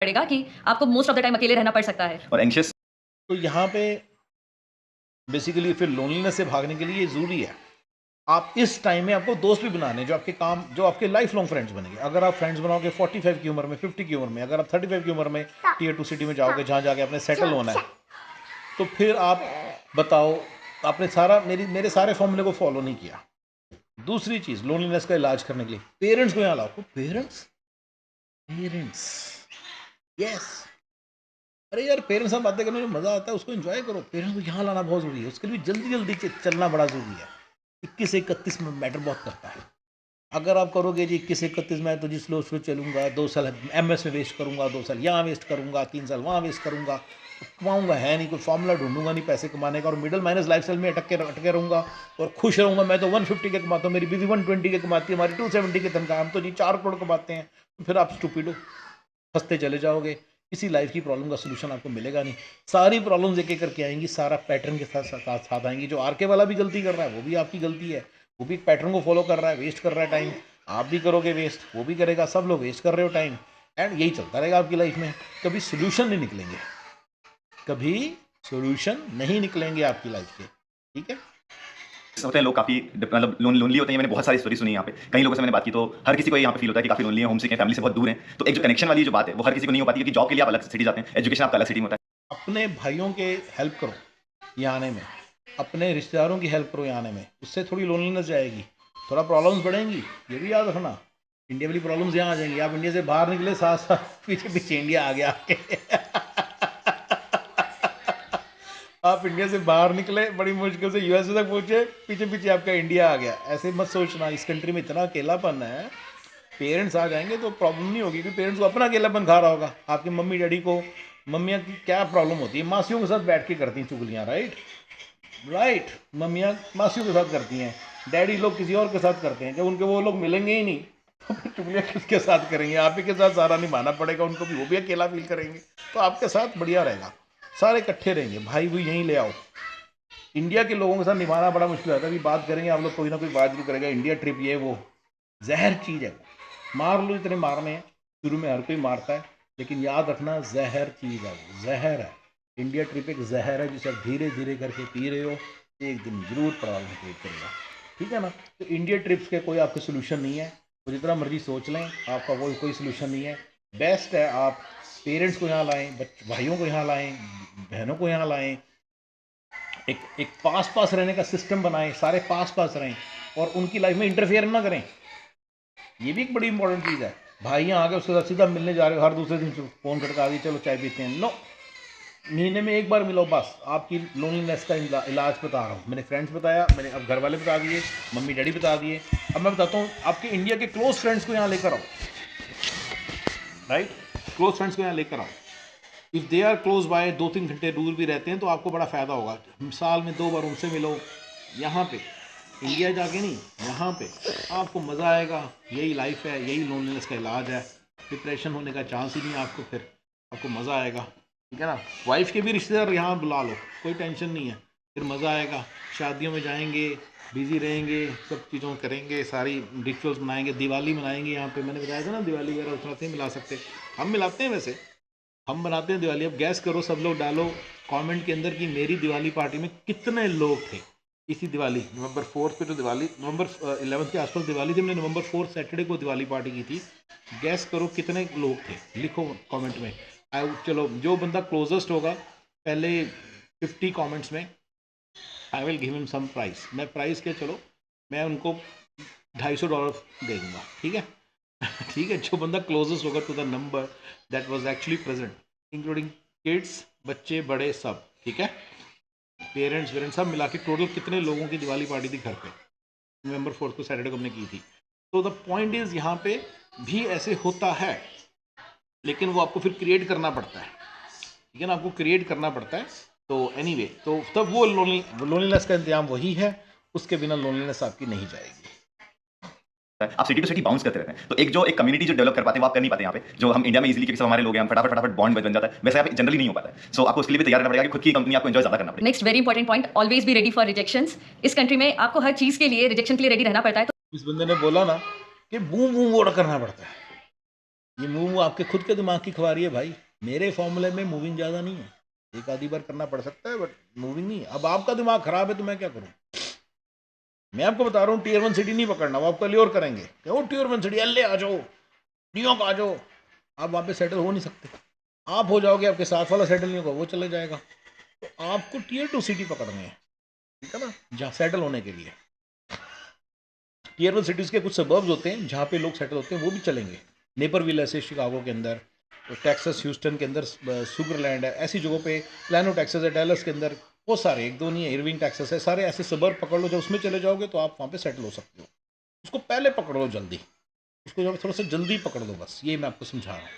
पड़ेगा कि आपको मोस्ट ऑफ द टाइम अकेले रहना पड़ सकता है। और एंशियस, तो यहाँ पे बेसिकली फिर लोनलीनेस से भागने के लिए ये ज़रूरी है, आप इस टाइम में आपको दोस्त भी बनाने जो आपके काम, जो आपके लाइफ लॉन्ग फ्रेंड्स बनेंगे। अगर आप फ्रेंड्स बनाओगे 45 की उम्र में, 50 की उम्र में, अगर आप 35 की उम्र में टियर 2 सिटी में जाओगे जहाँ जाके आपने सेटल होना है, तो फिर आप बताओ, आपने सारा मेरे सारे फॉर्मूले को फॉलो नहीं किया। दूसरी चीज़, लोनलीनेस का इलाज करने के लिए पेरेंट्स को यहाँ लाओ। पेरेंट्स पेरेंट्स यस, अरे यार पेरेंट्स से बातें करने में मज़ा आता है, उसको एंजॉय करो। पेरेंट्स को यहाँ लाना बहुत ज़रूरी है, उसके लिए भी जल्दी जल्दी चलना बड़ा ज़रूरी है। 21 से 31 में मैटर बहुत करता है। अगर आप करोगे जी 21 से 31 में तो जी स्लो स्लो चलूँगा, 2 साल एमएस में वेस्ट करूँगा, 2 साल यहाँ वेस्ट करूँगा, 3 साल वहाँ वेस्ट करूँगा, कमाऊँगा है नहीं, कोई फॉर्मूला ढूंढूंगा नहीं पैसे कमाने का, और मिडिल माइनस लाइफस्टाइल में अटके रहूँगा और खुश रहूँगा। मैं तो 150 के कमाता हूँ, मेरी बीवी 120 के कमाती है, हमारी 270 के तनख्वाह, हम तो जी 4 करोड़ कमाते हैं। तो फिर आप स्टूपिड हो, फंसते चले जाओगे, किसी लाइफ की प्रॉब्लम का सोल्यूशन आपको मिलेगा नहीं। सारी प्रॉब्लम्स एक एक करके आएंगी, सारा पैटर्न के साथ आएंगी। जो आरके वाला भी गलती कर रहा है वो भी आपकी गलती है, वो भी एक पैटर्न को फॉलो कर रहा है, वेस्ट कर रहा है टाइम। आप भी करोगे वेस्ट, वो भी करेगा, सब लोग वेस्ट कर रहे हो टाइम, एंड यही चलता रहेगा आपकी लाइफ में। कभी सोल्यूशन नहीं निकलेंगे, कभी सोल्यूशन नहीं निकलेंगे आपकी लाइफ के, ठीक है। होते हैं लोग काफी मतलब लोनली होते हैं। मैंने बहुत सारी स्टोरी सुनी यहाँ पे, कई लोगों से मैंने बात की, तो हर किसी को यहाँ पे फील होता है कि काफी लोनली है, होमसिक है, फैमिली से बहुत दूर है। तो एक जो कनेक्शन वाली जो बात है वो हर किसी को नहीं हो पाती, क्योंकि जॉब के लिए आप अलग सिटी जाते हैं, एजुकेशन आपका अलग सिटी में होता है। अपने भाइयों के हेल्प करो यहाँ आने में, अपने रिश्तेदारों की हेल्प करो यहाँ आने में, उससे थोड़ी लोनलीनेस जाएगी, थोड़ा प्रॉब्लम्स बढ़ेंगी, ये भी याद रखना। इंडिया वाली प्रॉब्लम्स यहाँ आ जाएंगी, आप इंडिया से बाहर निकले, साथ साथ पीछे पीछे इंडिया आ गया आपके आप इंडिया से बाहर निकले, बड़ी मुश्किल से यूएसए तक पहुंचे, पीछे पीछे आपका इंडिया आ गया। ऐसे मत सोचना, इस कंट्री में इतना अकेलापन है। पेरेंट्स आ जाएंगे तो प्रॉब्लम नहीं होगी, क्योंकि पेरेंट्स को अपना अकेलापन खा रहा होगा। आपके मम्मी डैडी को, मम्मियाँ की क्या प्रॉब्लम होती है, मासियों के साथ बैठ के करती हैं चुगलियाँ, राइट राइट। मम्मियाँ मासियों के साथ करती हैं, डैडी लोग किसी और के साथ करते हैं। जब उनके वो लोग मिलेंगे ही नहीं तो फिर चुगलियाँ किसके साथ करेंगे? आप ही के साथ सारा निभाना पड़ेगा उनको भी, वो भी अकेला फील करेंगे। तो आपके साथ बढ़िया रहेगा, सारे इकट्ठे रहेंगे, भाई भी यहीं ले आओ। इंडिया के लोगों के साथ निभाना बड़ा मुश्किल होता है। अभी बात करेंगे आप लोग, कोई ना कोई बात जरूर करेगा, इंडिया ट्रिप ये वो जहर चीज़ है। मार लो इतने मारने हैं, शुरू में हर कोई मारता है, लेकिन याद रखना जहर चीज़ है, वो जहर है। इंडिया ट्रिप एक जहर है जिसे आप धीरे धीरे करके पी रहे हो, एक दिन जरूर प्रॉब्लम क्रिएट करेगा, ठीक है ना। तो इंडिया ट्रिप्स के कोई आपके सोल्यूशन नहीं है, तो जितना मर्जी सोच लें, आपका वो कोई सोल्यूशन नहीं है। बेस्ट है आप पेरेंट्स को यहाँ लाएं, भाइयों को यहाँ लाएं, बहनों को यहाँ लाएं, एक पास पास रहने का सिस्टम बनाएं, सारे पास पास रहें और उनकी लाइफ में इंटरफेयर ना करें। ये भी एक बड़ी इंपॉर्टेंट चीज़ है। भाई यहाँ आके उसके साथ सीधा मिलने जा रहे हो, हर दूसरे दिन फ़ोन खटका दी, चलो चाय पीते हैं, नो। महीने में एक बार मिलो बस। आपकी लोनलीनेस का इलाज बता रहा हूँ, मैंने फ्रेंड्स बताया, मैंने अब घर वाले बता दिए, मम्मी डैडी बता दिए, अब मैं बताता हूँ आपके इंडिया के क्लोज फ्रेंड्स को यहाँ लेकर आओ, राइट। क्लोज फ्रेंड्स को यहाँ लेकर आओ। If they are close by, 2-3 घंटे दूर भी रहते हैं तो आपको बड़ा फ़ायदा होगा। साल में 2 बार उनसे मिलो, यहाँ पे इंडिया जाके नहीं, यहाँ पे आपको मज़ा आएगा। यही लाइफ है, यही लोनलीनेस का इलाज है। डिप्रेशन होने का चांस ही नहीं है आपको, फिर आपको मज़ा आएगा, ठीक है ना। वाइफ के भी रिश्तेदार यहाँ बुला लो, कोई टेंशन नहीं है, फिर मज़ा आएगा। शादियों में जाएंगे, बिज़ी रहेंगे, सब चीज़ों करेंगे, सारी रिचुअल्स मनाएंगे, दिवाली मनाएंगे यहाँ पे। मैंने बताया था ना, दिवाली वगैरह उतना नहीं मिला सकते, हम मिलाते हैं वैसे, हम बनाते हैं दिवाली। अब गैस करो, सब लोग डालो कमेंट के अंदर कि मेरी दिवाली पार्टी में कितने लोग थे। इसी दिवाली नवंबर 4 पे, तो दिवाली नवंबर 11 के आसपास दिवाली थी, मैंने नवंबर 4 सैटरडे को दिवाली पार्टी की थी। गैस करो कितने लोग थे, लिखो कमेंट में। चलो जो बंदा क्लोजेस्ट होगा पहले 50 कमेंट्स में, I will give him some price. मैं प्राइस के, चलो मैं उनको $250 दे दूँगा, ठीक है। ठीक है, जो बंदा क्लोजेस्ट होगा to the number that was actually present, including kids, बच्चे बड़े सब, ठीक है, पेरेंट्स वेरेंट्स सब मिला के टोटल कितने लोगों की दिवाली पार्टी थी घर पे, नवंबर 4 को सैटरडे को हमने की थी। तो द पॉइंट इज, यहाँ पे भी ऐसे होता है, लेकिन वो आपको फिर क्रिएट करना पड़ता है, ठीक है ना, आपको क्रिएट करना पड़ता है। तो एनीवे, तो तब वो लोनलीनेस का इंतजाम वही है, उसके बिना लोनलीनेस आपकी नहीं जाएगी। आप सिटी टू सिटी बाउंस करते रहते हैं, तो एक कम्युनिटी जो डेवलप कर पाते हैं वो आप कर नहीं पाते यहाँ पे। जो हम इंडिया में इजीली, क्योंकि सब हमारे लोग हैं, हम फटाफट बॉन्ड बन जाता है, वैसे यहाँ पे जनरली नहीं हो पाता है। सो आपको उसके लिए भी तैयार रहना पड़ेगा कि खुद की कंपनी आपको एंजॉय ज्यादा करना पड़ेगा। Next very important point, always be ready for rejections. इस कंट्री में आपको हर चीज़ के लिए, रिजेक्शन के लिए रेडी रहना पड़ता है। इस बंदे ने बोला ना कि मूव मूव ऑर्डर करना पड़ता है, ये मूव आपके खुद के दिमाग की खुआरी है भाई। मेरे फॉर्मूले में मूविंग ज़्यादा नहीं है, एक आधी बार करना पड़ सकता है, बट मूविंग नहीं है। अब आपका दिमाग खराब है तो मैं क्या करूँ? मैं आपको बता रहा हूँ, टीयर 1 सिटी नहीं पकड़ना, वो आपका लियोर करेंगे। क्या टीयर 1 सिटी, एल आ जाओ, न्यूयॉर्क आ जाओ, आप वहाँ पे सेटल हो नहीं सकते। आप हो जाओगे, आपके साथ वाला सेटल नहीं होगा, वो चले जाएगा। तो आपको टीयर 2 सिटी पकड़नी है, ठीक है ना, जहाँ सेटल होने के लिए। टीयर 1 सिटीज़ के कुछ सबर्ब्स होते हैं जहाँ पे लोग सेटल होते हैं, वो भी चलेंगे। नेपरविल ऐसे शिकागो के अंदर, तो टेक्सास ह्यूस्टन के अंदर सुगरलैंड है, ऐसी जगहों पे प्लानो टेक्सास है, डैलस के अंदर बहुत सारे, एक दो नहीं है, इरविंग टेक्सास है, सारे ऐसे सबर्ब पकड़ लो, जब उसमें चले जाओगे तो आप वहाँ पे सेटल हो सकते हो। उसको पहले पकड़ लो जल्दी, उसको जब थोड़ा सा जल्दी पकड़ लो, बस ये मैं आपको समझा रहा हूँ।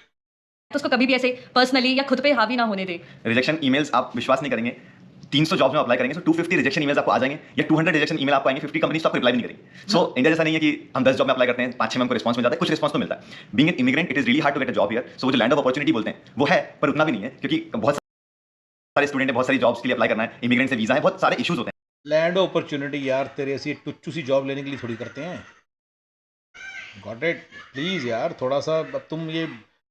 तो उसको कभी भी ऐसे पर्सनली या खुद पे हावी ना होने दे। रिजेक्शन ईमेल्स आप विश्वास नहीं करेंगे, 300 जॉब्स में अप्लाई करेंगे तो 250 रिजेक्शन ईमेल्स आपको आ जाएंगे, या 200 रिजेक्शन ईमेल आपको आएंगे, 50 कंपनीज तो आपको रिप्लाई नहीं करेंगी। सो इंडिया जैसा नहीं है कि हम 10 जॉब में अप्लाई करते हैं, 5-6 में हमको रिस्पांस मिल जाता है, कुछ रिस्पांस तो मिलता है। Being an immigrant, it is really hard to get a job here. So वो जो लैंड ऑफ अपॉर्चुनिटी बोलते हैं वो है, पर उतना भी नहीं है, क्योंकि बहुत सारे स्टूडेंट हैं, बहुत सारी जॉब्स के लिए अप्लाई करना है, इमिग्रेंट से वीजा है, बहुत सारे इश्यूज होते हैं। लैंड अपॉर्चुनिटी यार तेरे ऐसी टुच्चू सी जॉब लेने के लिए थोड़ी करते हैं। गॉट इट, प्लीज़ यार, थोड़ा सा। अब तुम ये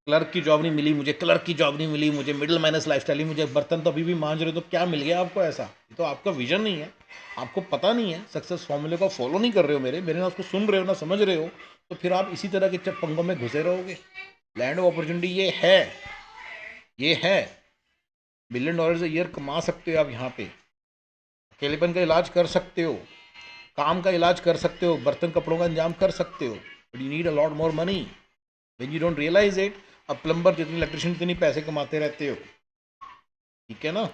क्लर्क की जॉब नहीं मिली मुझे, क्लर्क की जॉब नहीं मिली मुझे, मिडिल माइनस लाइफस्टाइल ही, मुझे बर्तन तो अभी भी मांझ रहे हो, तो क्या मिल गया आपको ऐसा? ये तो आपका विजन नहीं है, आपको पता नहीं है, सक्सेस फॉर्मूले को फॉलो नहीं कर रहे हो, मेरे ना उसको सुन रहे हो ना समझ रहे हो, तो फिर आप इसी तरह के पंगों में घुसे रहोगे। लैंड ऑफ अपॉर्चुनिटी ये है, ये है। $1 मिलियन a ईयर कमा सकते हो आप यहाँ पे, अकेलेपन का इलाज कर सकते हो, काम का इलाज कर सकते हो, बर्तन कपड़ों का इंतजाम कर सकते हो, but you need a lot more money. When you don't realize it, अब प्लम्बर जितनी, इलेक्ट्रिशियन जितनी पैसे कमाते रहते हो, ठीक है ना।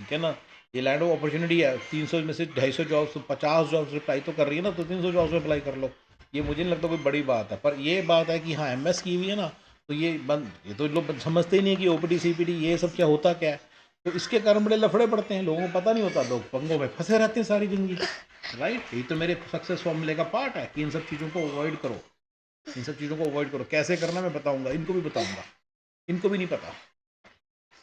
ठीक है ना। ये लैंड ऑफ अपॉर्चुनिटी है, 300 में से 250 जॉब्स, 50 जॉब्स रिप्लाई तो कर रही है ना, तो 300 जॉब्स में अप्लाई कर लो। ये मुझे नहीं लगता कोई बड़ी बात है। पर ये बात है कि हाँ एमएस की हुई है ना, तो ये बंद, ये तो लोग समझते ही नहीं है कि ओपीटी सीपीटी ये सब क्या होता क्या है। तो इसके कारण बड़े लफड़े पड़ते हैं, लोगों को पता नहीं होता, लोग पंगों में फंसे रहते हैं सारी ज़िंदगी। राइट, यही तो मेरे सक्सेस फॉर्मूले का पार्ट है कि इन सब चीज़ों को अवॉइड करो, इन सब चीज़ों को अवॉइड करो। कैसे करना मैं बताऊंगा, इनको भी बताऊंगा, इनको भी नहीं पता।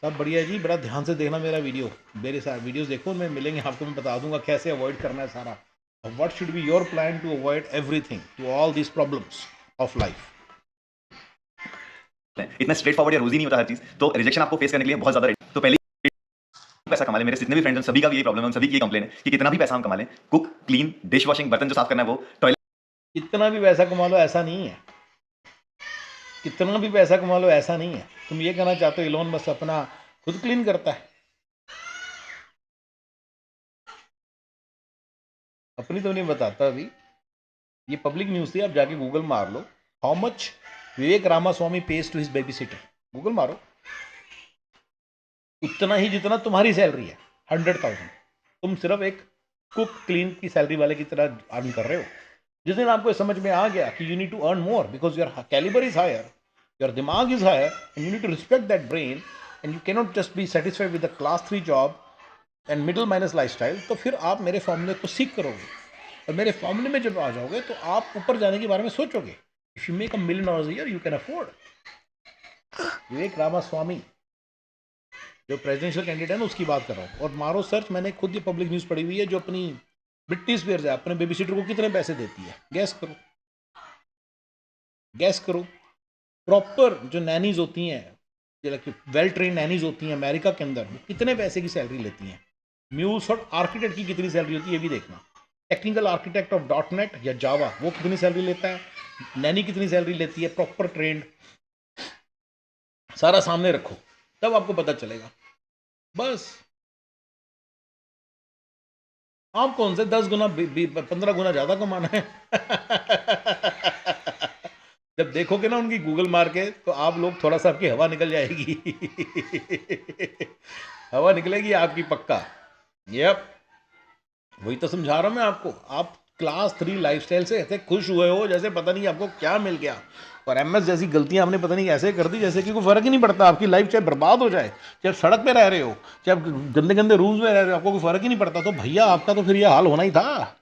सब बढ़िया है जी, बड़ा ध्यान से देखना मेरा वीडियो, मेरे साथ वीडियोस देखो, मैं मिलेंगे आपको, मैं बता दूंगा कैसे अवॉइड करना है सारा। What should be your plan to avoid everything, to all these problems of life. इतना स्ट्रेट फॉरवर्ड या रोजी नहीं होता हर चीज, तो रिजेक्शन आपको फेस करने के लिए बहुत ज्यादा तो पहले पैसा कमा ले। मेरे जितने भी फ्रेंड्स हैं सभी का भी ये प्रॉब्लम है, उन सभी की ये कंप्लेन है कि कितना भी पैसा हम कमा लें, कुक क्लीन डिश वॉशिंग बर्तन जो साफ करना है वो टॉयलेट कितना भी पैसा कमा लो ऐसा नहीं है, कितना भी पैसा कमा लो ऐसा नहीं है। तुम ये कहना चाहते हो इलोन मस्क अपना खुद क्लीन करता है? अपनी तो नहीं बताता अभी, ये पब्लिक न्यूज़ थी, आप जाके गूगल मार लो, how much Vivek Ramaswamy pays to his babysitter, Google मारो, उतना ही जितना तुम्हारी सैलरी है, 100,000। तुम सिर्फ एक कुक क्लीन की सैलरी वाले की तरह अर्न कर रहे हो। जिस दिन आपको समझ में आ गया कि you need to earn more because your calibre is higher, your दिमाग is higher, and you need to respect that brain, and you cannot just be satisfied with the class 3 job and middle minus lifestyle, तो फिर आप मेरे फॉर्मूले को सीख करोगे। और मेरे फॉर्मूले में जब आ जाओगे तो आप ऊपर जाने के बारे में सोचोगे। If you make $1 million year you can afford. Vivek Ramaswamy जो प्रेसिडेंशियल कैंडिडेट है ना, उसकी बात कर रहा हूँ। और मारो सर्च, मैंने खुद ये पब्लिक न्यूज़ पढ़ी हुई है, जो अपनी ब्रिटनी स्पीयर्स है अपने बेबी सिटर को कितने पैसे देती है, गैस करो, गैस करो। प्रॉपर जो नैनीज होती हैं, वेल ट्रेन नैनीज होती हैं अमेरिका के अंदर, वो कितने पैसे की सैलरी लेती हैं। म्यूज और आर्किटेक्ट की कितनी सैलरी होती है ये भी देखना। टेक्निकल आर्किटेक्ट ऑफ .NET या जावा वो कितनी सैलरी लेता है, नैनी कितनी सैलरी लेती है, प्रॉपर ट्रेंड, सारा सामने रखो, तब आपको पता चलेगा। बस आप कौन से 10 गुना 15 गुना ज्यादा कमाना है। जब देखोगे ना उनकी गूगल मार के, तो आप लोग थोड़ा सा आपकी हवा निकल जाएगी। हवा निकलेगी आपकी पक्का। यप, वही तो समझा रहा हूं मैं आपको। आप क्लास 3 लाइफस्टाइल से ऐसे खुश हुए हो जैसे पता नहीं आपको क्या मिल गया, और एमएस जैसी गलतियां आपने पता नहीं कैसे कर दी जैसे कि कोई फर्क ही नहीं पड़ता। आपकी लाइफ चाहे बर्बाद हो जाए, चाहे आप सड़क पे रह रहे हो, चाहे आप गंदे गंदे रूम्स में रह रहे हो, आपको कोई फर्क ही नहीं पड़ता। तो भैया आपका तो फिर ये हाल होना ही था।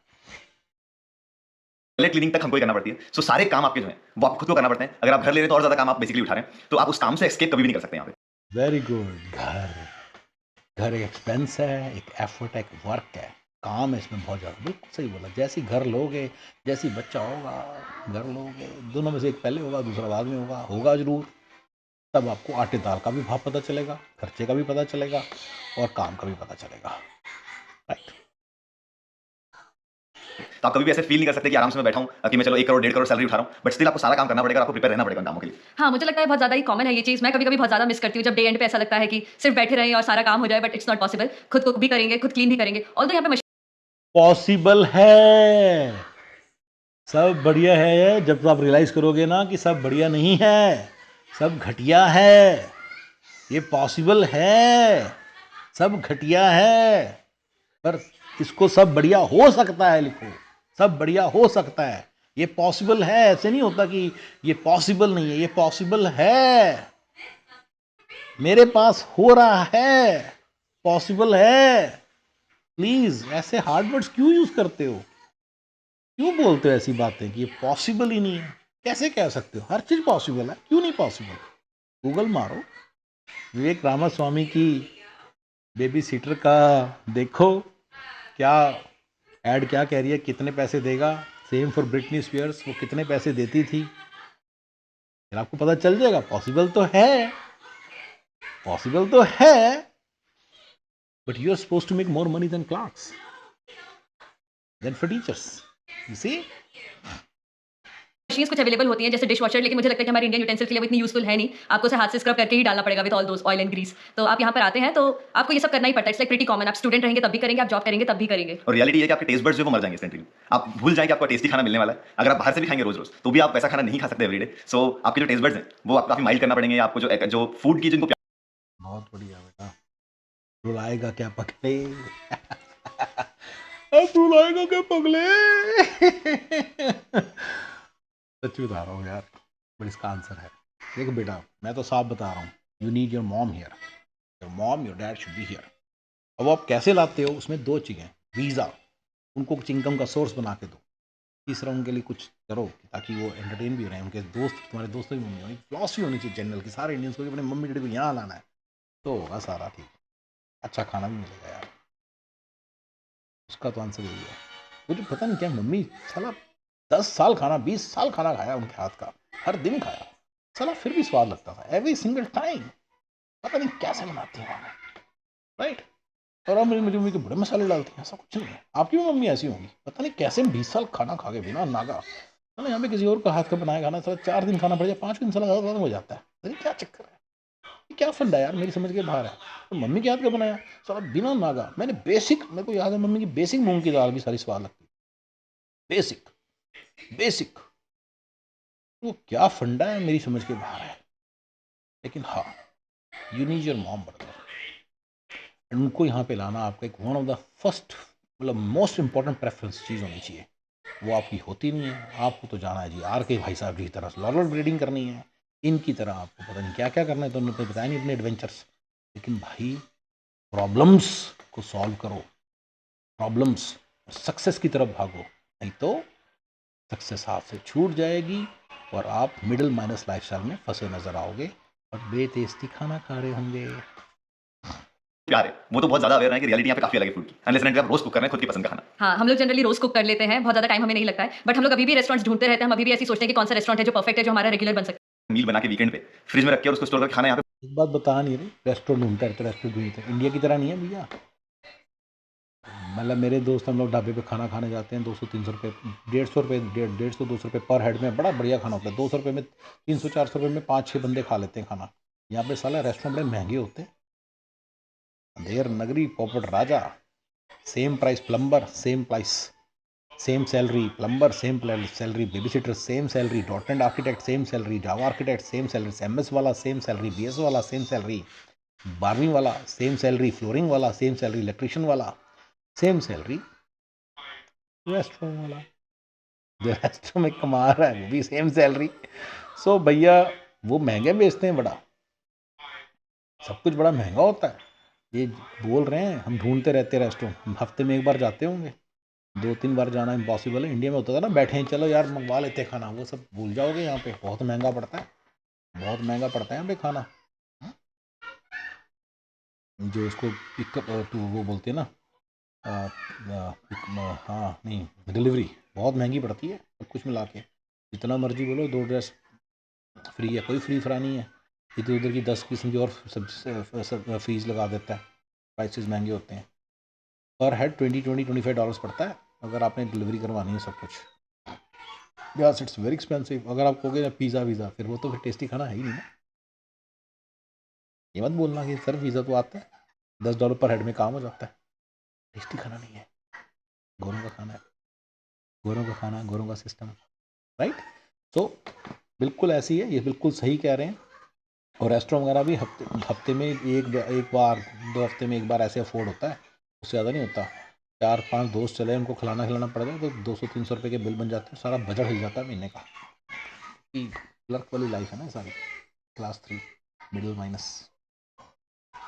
क्लीनिंग तक हमको ही करना पड़ती है। सो सारे काम आपके जो हैं वो आपको खुद को करना पड़ते हैं। अगर आप घर ले रहे हैं तो और ज्यादा काम आप बेसिकली उठा रहे हैं, तो आप उस काम से एस्केप कभी भी नहीं कर सकते यहाँ पे। Very good. घर, घर एक एक्सपेंस है, एक एफर्ट है, एक वर्क है, काम है इसमें बहुत ज़्यादा। बिल्कुल सही बोला। जैसी घर लोगे, जैसी बच्चा होगा, घर लोगे, दोनों में से एक पहले होगा दूसरा बाद में होगा, होगा जरूर। तब आपको आटे दाल का भी भाव पता चलेगा, खर्चे का भी पता चलेगा, और काम का भी पता चलेगा। राइट। तो आप कभी भी ऐसे फील नहीं कर सकते कि आराम से मैं बैठा हूँ कि मैं चलो 1 करोड़ 1.5 करोड़ सैलरी उठा रहा हूँ, बट स्टिल आपको सारा काम करना पड़ेगा, आपको प्रिपेयर रहना पड़ेगा उन कामों के लिए। हाँ, मुझे लगता है बहुत ज़्यादा ही कॉमन है ये चीज़। मैं कभी-कभी बहुत ज़्यादा मिस करती हूँ जब डे एंड पे ऐसा लगता है कि सिर्फ बैठे रहें और सारा काम हो जाए, बट इट्स नॉट पॉसिबल। खुद कुक भी करेंगे, खुद क्लीन भी करेंगे। ऑल्दो यहाँ पे पॉसिबल है, सब बढ़िया है, जब आप रियलाइज करोगे ना कि सब बढ़िया नहीं है, सब घटिया है। ये पॉसिबल है, सब घटिया है, पर इसको सब बढ़िया हो सकता है लिखो, सब बढ़िया हो सकता है। ये पॉसिबल है, ऐसे नहीं होता कि ये पॉसिबल नहीं है, ये पॉसिबल है, मेरे पास हो रहा है, पॉसिबल है। प्लीज ऐसे हार्ड वर्ड्स क्यों यूज करते हो, क्यों बोलते हो ऐसी बातें कि ये पॉसिबल ही नहीं है? कैसे कह सकते हो? हर चीज पॉसिबल है, क्यों नहीं पॉसिबल? गूगल मारो, विवेक रामास्वामी की बेबी सीटर का देखो, क्या ऐड क्या कह रही है, कितने पैसे देगा। सेम फॉर ब्रिटनी स्पीयर्स, वो कितने पैसे देती थी, फिर आपको पता चल जाएगा। पॉसिबल तो है, पॉसिबल तो है, but you are suppose to make more money than clerks, then for teachers. You see, machines कुछ अवेलेबल होती हैं जैसे डिश वॉशर, लेकिन मुझे लगता है कि हमारे इंडियन यूटेंसिल के लिए वो इतनी यूजफुल है नहीं। आपको उसे हाथ से स्क्रब करके ही डालना पड़ेगा with all those oil and grease. तो आप यहाँ पर आते हैं तो आपको ये सब करना ही पड़ता है। It's like pretty common. आप स्टूडेंट रहेंगे तब भी करेंगे, आप जॉब करेंगे तब भी करेंगे। और रियलिटी ये है कि आपके टेस्ट बड्स जो वो मर जाएंगे इस कंट्री में। आप भूल जाएंगे आपको टेस्टी खाना मिलने वाला है। अगर आप बाहर से भी खाएंगे रोज रोज तो भी आप वैसा खाना नहीं खा सकते एवरीडे। सो आपके जो टेस्ट बड्स हैं वो आपको काफी माइल्ड करना पड़ेंगे। आपको जो फूड की जिनको बहुत बढ़िया बेटा। रुलाएगा क्या पगले? अब रुलाएगा क्या पगले? सच बता रहा हूँ यार, बट इसका आंसर है, देखो बेटा मैं तो साफ बता रहा हूँ, you need your mom here, your mom your dad should be here. अब आप कैसे लाते हो, उसमें दो चीज़ें, वीज़ा, उनको कुछ इनकम का सोर्स बना के दो, तीसरा उनके लिए कुछ करो ताकि वो एंटरटेन भी रहें, उनके दोस्त, तुम्हारे दोस्तों की मम्मी, फिलॉसफी होनी चाहिए जनरल की, सारे इंडियंस को कि अपने मम्मी डैडी को यहाँ लाना है, तो होगा सारा ठीक, अच्छा खाना भी मिलेगा यार। उसका तो आंसर यही है। मुझे पता नहीं क्या मम्मी, साला 10 साल खाना, 20 साल खाना खाया उनके हाथ का, हर दिन खाया, साला फिर भी स्वाद लगता था एवरी सिंगल टाइम, पता नहीं कैसे बनाती हैं राइट। और अब मुझे मुझे बड़े मसाले डालती हैं, ऐसा कुछ नहीं है। आपकी भी मम्मी ऐसी होंगी, पता नहीं कैसे 20 साल खाना खा के बिना नागा, है ना, यहाँ पे किसी और का हाथ का बनाया खाना साला 4 दिन खाना पड़ जाए, 5 दिन साला ज़्यादा हो जाता है, अरे क्या चक्कर है, ये क्या फंडा है यार, मेरी समझ के बाहर है। तो मम्मी के हाथ का बनाया साला बिना नागा, मैंने बेसिक, मेरे को याद है मम्मी की बेसिक मूंग की दाल भी सारी स्वाद लगती है, बेसिक बेसिक, वो क्या फंडा है मेरी समझ के बाहर है। लेकिन हाँ, you need your mom brother, उनको यहाँ पे लाना आपका एक वन ऑफ द फर्स्ट, मतलब मोस्ट इंपॉर्टेंट प्रेफरेंस चीज़ होनी चाहिए, वो आपकी होती नहीं है। आपको तो जाना है जी आर के भाई साहब की तरह लॉरल ब्रीडिंग करनी है, इनकी तरह आपको पता नहीं क्या क्या करना है, तो उन्होंने बताया नहीं अपने एडवेंचर्स। लेकिन भाई प्रॉब्लम्स को सॉल्व करो, प्रॉब्लम्स, सक्सेस की तरफ भागो, नहीं तो सक्सेस हाथ से छूट जाएगी और आप मिडिल माइनस लाइफस्टाइल में फंसे नजर आओगे और बेटेस्टी खाना खा रहे होंगे। प्यार है वो तो बहुत ज्यादा अवेयर है कि रियलिटी यहाँ पे काफी अलग है फूड की, अनलेस एंड आप रोज कुक कर रहे हैं खुद की पसंद का खाना। हाँ, हम लोग जनरली रोज़ कुक कर लेते हैं, बहुत ज़्यादा टाइम हमें नहीं लगता है, बट हम लोग अभी भी रेस्टोरेंट्स ढूँढते रहते हैं, हम अभी भी ऐसी सोचते हैं कि कौन सा रेस्टोरेंट है जो परफेक्ट है, जो हमारा रेगुलर बन सकता है। मील बना के वीकेंड पे फ्रिज में रख के और उसको स्टोर करके खाना यहाँ पे एक बात बता नहीं रही, रेस्टोरेंट ढूंढते रहते, रेस्टोरेंट ढूंढते, इंडिया की तरह नहीं है भैया। मतलब मेरे दोस्त हम लोग ढाबे पे खाना खाने जाते हैं, 200-300 रुपये, 150 रुपये, 150-200 रुपये पर हेड में बड़ा बढ़िया खाना होता है, 200 रुपये में, 300-400 रुपये में 5-6 बंदे खा लेते हैं खाना। यहाँ पे साला रेस्टोरेंट बड़े महंगे होते हैं, अंधेर नगरी पोपट राजा, same price plumber, same price, same salary plumber, same salary babysitter, same salary dot and architect, same salary Java architect, same salary MS वाला, सेम सैलरी बीएस वाला, सेम सैलरी 12वीं वाला, सेम सैलरी फ्लोरिंग वाला, same salary electrician वाला, same salary restaurant वाला, जो restaurant में कमा रहा है वो भी सेम सैलरी। सो भैया वो महंगे बेचते हैं बड़ा, सब कुछ बड़ा महंगा होता है। ये बोल रहे हैं हम ढूंढते रहते हैं रेस्टोरेंट, हम हफ्ते में एक बार जाते होंगे, 2-3 बार जाना इम्पॉसिबल है। इंडिया में होता था ना, बैठे हैं चलो यार मंगवा लेते हैं खाना, वो सब भूल जाओगे, यहाँ पे बहुत महंगा पड़ता है, बहुत महंगा पड़ता है यहाँ पे खाना। जो इसको पिकअप टू वो बोलते हैं ना, हाँ नहीं, डिलीवरी बहुत महंगी पड़ती है, सब कुछ मिला के, जितना मर्जी बोलो 2 ड्रेस फ्री है, कोई फ्री फ्रा नहीं है, इधर उधर की 10 किस्म की और सब फीस लगा देता है, प्राइसेस महंगे होते हैं। पर हेड $20-25 पड़ता है अगर आपने डिलीवरी करवानी है सब कुछ। Yes it's very expensive. अगर आप कहोगे ना पिज़्ज़ा वीज़ा, फिर वो तो फिर टेस्टी खाना है ही नहीं ना। ये मत बोलना कि सर पिज़्ज़ा तो आता है, $10 पर हेड में काम हो जाता है, टेस्टी खाना नहीं है, गोरों का खाना है, गोरों का खाना, गोरों का सिस्टम, राइट। सो बिल्कुल ऐसी है, ये बिल्कुल सही कह रहे हैं। और रेस्टोरेंट वगैरह भी हफ्ते में एक बार 2 हफ्ते में एक बार ऐसे अफोर्ड होता है, उससे ज़्यादा नहीं होता। 4-5 दोस्त चले, उनको खिलाना पड़ जाए तो 200-300 रुपये के बिल बन जाते हैं, सारा बजट हिल जाता है महीने का। कि क्लर्क वाली लाइफ है ना सारी, क्लास 3 मिडिल माइनस।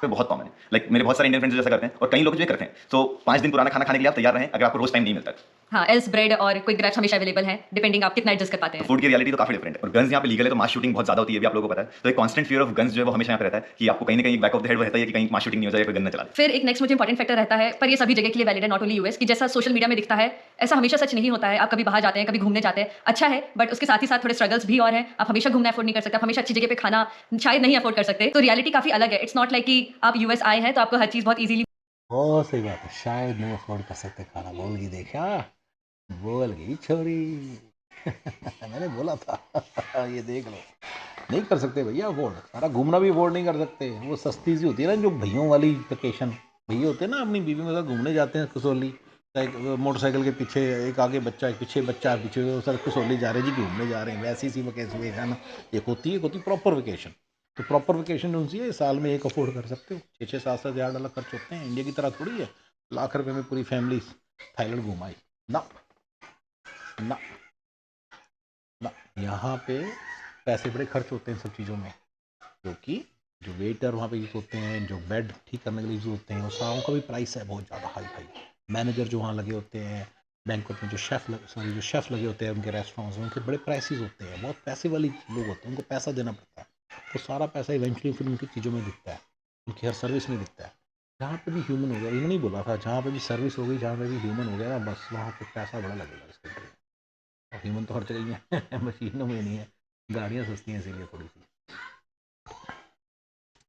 बहुत कॉमन है। लाइक मेरे बहुत सारे इंडियन फ्रेंड्स जैसा करते हैं और कई लोग जो ये करते हैं। सो 5 दिन पुराना खाना खाने के लिए आप तैयार रहें अगर आपको रोज टाइम नहीं मिलता है। हाँ, एल्स ब्रेड और क्विक ग्रैब्स हमेशा अवेलेबल हैं, डिपेंडिंग आप कितना एडजस्ट कर पाते तो हैं। फूड की रियलिटी तो काफी डिफरेंट है और गन्स यहाँ पे लीगल है तो मास शूटिंग बहुत ज्यादा होती है, भी आप लोगों को पता है। तो एक कांस्टेंट फियर ऑफ गन्स जो है वो हमेशा यहाँ पे रहता है कि आपको कहीं ना कहीं बैक ऑफ द हेड रहता है कि कहीं मास शूटिंग नहीं हो जाए, कोई गन ना चला दे। फिर एक नेक्स्ट मुझे इंपॉर्टेंट फैक्टर रहता है, पर ये सभी जगह के लिए वैलिड है, नॉट ओनली यूएस, कि जैसा सोशल मीडिया में दिखता है ऐसा हमेशा सच नहीं होता है। आप कभी बाहर जाते हैं, कभी घूमने जाते हैं, अच्छा है, बट उसके साथ ही साथ थोड़े स्ट्रगल्स भी और हैं। आप हमेशा घूमना अफोर्ड नहीं कर सकते, आप हमेशा अच्छी जगह पे खाना शायद नहीं अफोर्ड कर सकते, तो रियलिटी काफी अलग है। इट्स नॉट लाइक कि आप यूएस आए हैं तो आपको हर चीज़ बहुत ईजिली बहुत सही बात है, शायद नहीं अफोर्ड कर सकते खाना, बोल गई देखा, बोल गई छोरी। मैंने बोला था ये देख लो, नहीं कर सकते भैया अफोर्ड, सारा घूमना भी अफोर्ड नहीं कर सकते। वो सस्ती सी होती है ना जो भैयों वाली वेकेशन, भैया होते हैं ना अपनी बीवी के साथ घूमने जाते हैं कसौली, मोटरसाइकिल के पीछे एक आगे बच्चा, एक पीछे बच्चा, पीछे वो सर कसौली जा रहे जी, घूमने जा रहे हैं, वैसी सी वेकेशन एक होती है प्रॉपर वेकेशन। तो प्रॉपर वेकेशन होनी चाहिए, साल में एक अफोर्ड कर सकते हो। 6-7 हज़ार डॉलर खर्च होते हैं, इंडिया की तरह थोड़ी है लाख रुपए में पूरी फैमिली थाईलैंड घुमाई ना ना ना। यहाँ पे पैसे बड़े खर्च होते हैं इन सब चीज़ों में, क्योंकि जो वेटर वहाँ पे यूज़ होते हैं, जो बेड ठीक करने के लिए यूज़ होते हैं, वो सारों का भी प्राइस है बहुत ज़्यादा हाई हाई। मैनेजर जो वहाँ लगे होते हैं बैंकवेट में, जो शेफ़ लगे होते हैं उनके रेस्टोरेंट्स में, उनके बड़े प्राइसेस होते हैं, बहुत पैसे वाली लोग होते हैं, उनको पैसा देना पड़ता है। तो सारा पैसा इवेंचुअली फिर उनकी चीज़ों में दिखता है, उनकी हर सर्विस में दिखता है। जहाँ पे भी ह्यूमन हो गया, इन्होंने ही बोला था, जहाँ पे भी सर्विस हो गई, जहाँ पे भी ह्यूमन हो गया ना, बस वहाँ पे पैसा बड़ा लगेगा इस कंट्री में। और ह्यूमन तो हर जगह ही है मशीनों में नहीं है, गाड़ियाँ सस्ती हैं इसीलिए थोड़ी सी।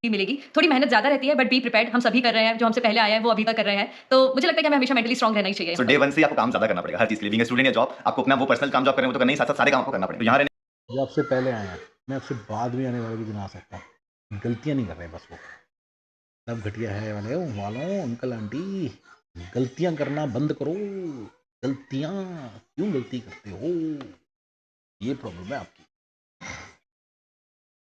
मिलेगी। थोड़ी मेहनत ज़्यादा रहती है बट बी प्रिपेयर्ड, हम सभी कर रहे हैं, जो हमसे पहले आए हैं वो अभी तक कर रहे हैं। तो मुझे लगता है कि हमें हमेशा मेंटली स्ट्रांग रहना ही चाहिए। सो डे वन से आपको काम ज्यादा करना पड़ेगा हर चीज के लिए, बीइंग स्टूडेंट या जॉब, आपको अपना वो पर्सनल काम जॉब करने में तो करना ही, साथ साथ सारे काम आपको करना पड़ेगा। तो यहाँ रहने जो आपसे पहले आए हैं, मैं आपसे बाद में आने वाले भी गिना सकता हूँ, गलतियाँ नहीं कर रहे बस वो सब घटिया है वाले वालों, अंकल आंटी गलतियाँ करना बंद करो। गलतियाँ क्यों गलती करते हो, ये प्रॉब्लम है आपकी।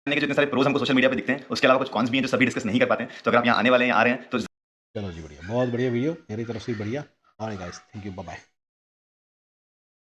के जो इतने सारे प्रोज हमको सोशल मीडिया पे दिखते हैं, उसके अलावा कुछ कॉन्स भी हैं जो सभी डिस्कस नहीं कर पाते हैं। तो अगर आप यहाँ आने वाले हैं, आ रहे हैं तो चलो जी बढ़िया, बहुत बढ़िया वीडियो मेरी तरफ से बढ़िया। Alright guys, thank you, bye bye.